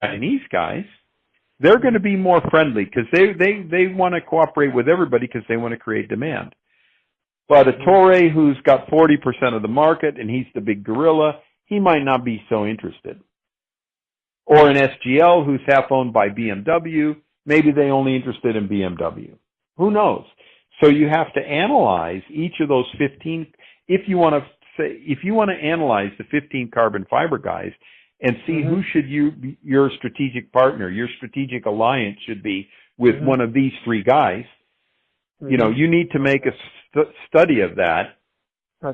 Chinese guys, they're going to be more friendly because they want to cooperate with everybody because they want to create demand. But a Toray who's got 40% of the market and he's the big gorilla, he might not be so interested. Or an SGL who's half owned by BMW, maybe they only interested in BMW. Who knows? So you have to analyze each of those 15. If you want to analyze the 15 carbon fiber guys and see who should your strategic partner, your strategic alliance should be with one of these three guys, you know, you need to make a study of that.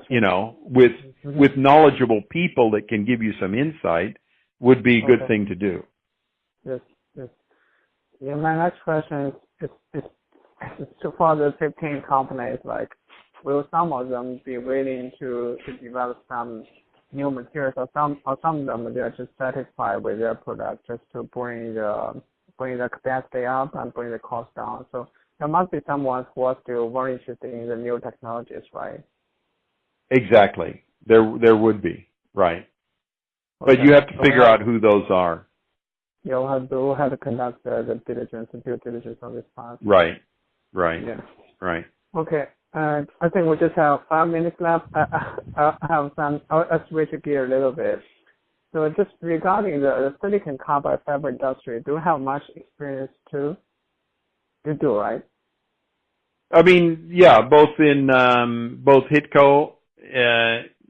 You know, with knowledgeable people that can give you some insight would be a good thing to do. Yes. Yeah, my next question is for the 15 companies, like, will some of them be willing to develop some new materials, or some of them they are just satisfied with their product just to bring the capacity up and bring the cost down? So there must be someone who are still very interested in the new technologies, right? Exactly. There would be, right. But you have to figure out who those are. You'll have to conduct the due diligence on this part. Right. Yeah. Right. Okay. I think we just have 5 minutes left. I'll switch gear a little bit. So just regarding the silicon carbide fiber industry, do you have much experience too? You do, right? I mean, yeah, both in both HITCO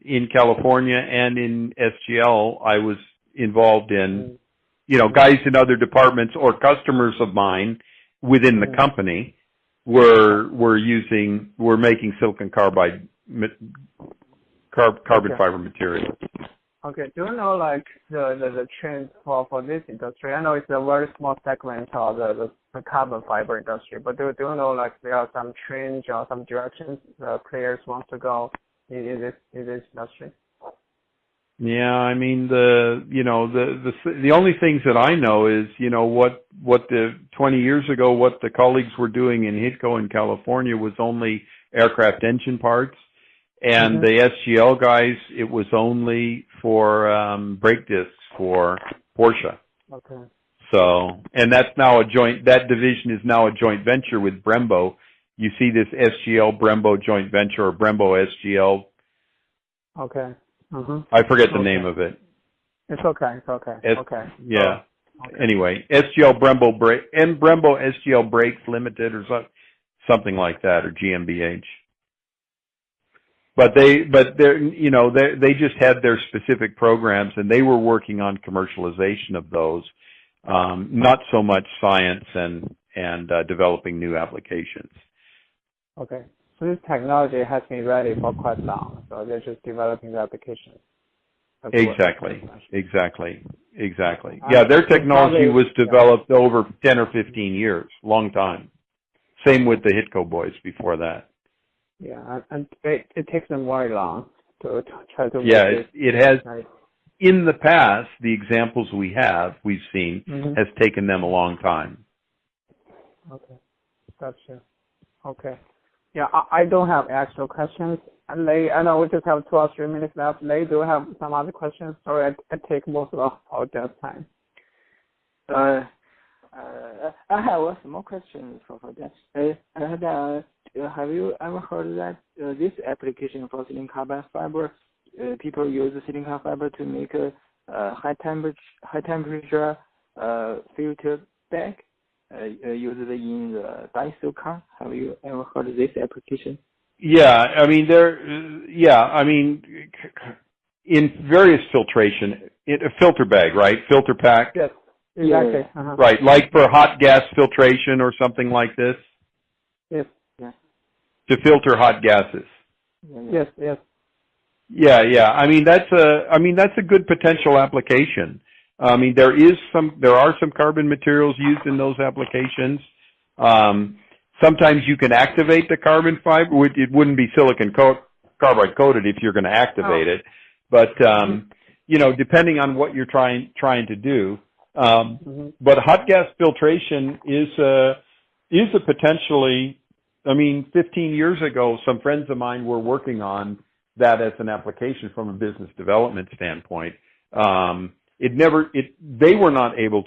in California and in SGL, I was involved in, you know, guys in other departments or customers of mine within the company were making silicon carbide carbon fiber material. Okay. Do you know, like, the trend for this industry? I know it's a very small segment of the carbon fiber industry, but do you know, like, there are some trends or some directions players want to go in this industry? Yeah, I mean, the only things that I know is, you know, what 20 years ago, what the colleagues were doing in HITCO in California was only aircraft engine parts. And the SGL guys, it was only for brake discs for Porsche. Okay. So, and that's now that division is now a joint venture with Brembo. You see this SGL Brembo joint venture, or Brembo SGL. Okay. I forget the name of it. It's okay. Okay. Yeah. Anyway, SGL Brembo brake and Brembo SGL Brakes Limited or something like that, or GmbH. But they just had their specific programs, and they were working on commercialization of those, not so much science and developing new applications. Okay. So this technology has been ready for quite long, so they're just developing the applications. Exactly. Yeah, their technology was developed over 10 or 15 years, long time. Same with the HITCO boys before that. Yeah, and it takes them very long to try to. Yeah, it has. Right. In the past, the examples we've seen, has taken them a long time. Okay, gotcha. Okay. Yeah, I don't have actual questions. Lei, I know we just have 2 or 3 minutes left. Lei, do you have some other questions? Sorry, I take most of our guest time. I have a small question for that. Have you ever heard that this application for silicon carbide fiber, people use the silicon fiber to make a high temperature filter bag, used in the diesel car? Have you ever heard of this application? Yeah, I mean in various filtration, a filter bag, right? Filter pack. Yes, exactly. Right, like for hot gas filtration or something like this. Yes. To filter hot gases. Yes. Yeah. I mean that's a good potential application. I mean there are some carbon materials used in those applications. Sometimes you can activate the carbon fiber. It wouldn't be silicon carbide coated if you're going to activate it, but depending on what you're trying to do. But hot gas filtration is a potentially. I mean, 15 years ago, some friends of mine were working on that as an application from a business development standpoint. they were not able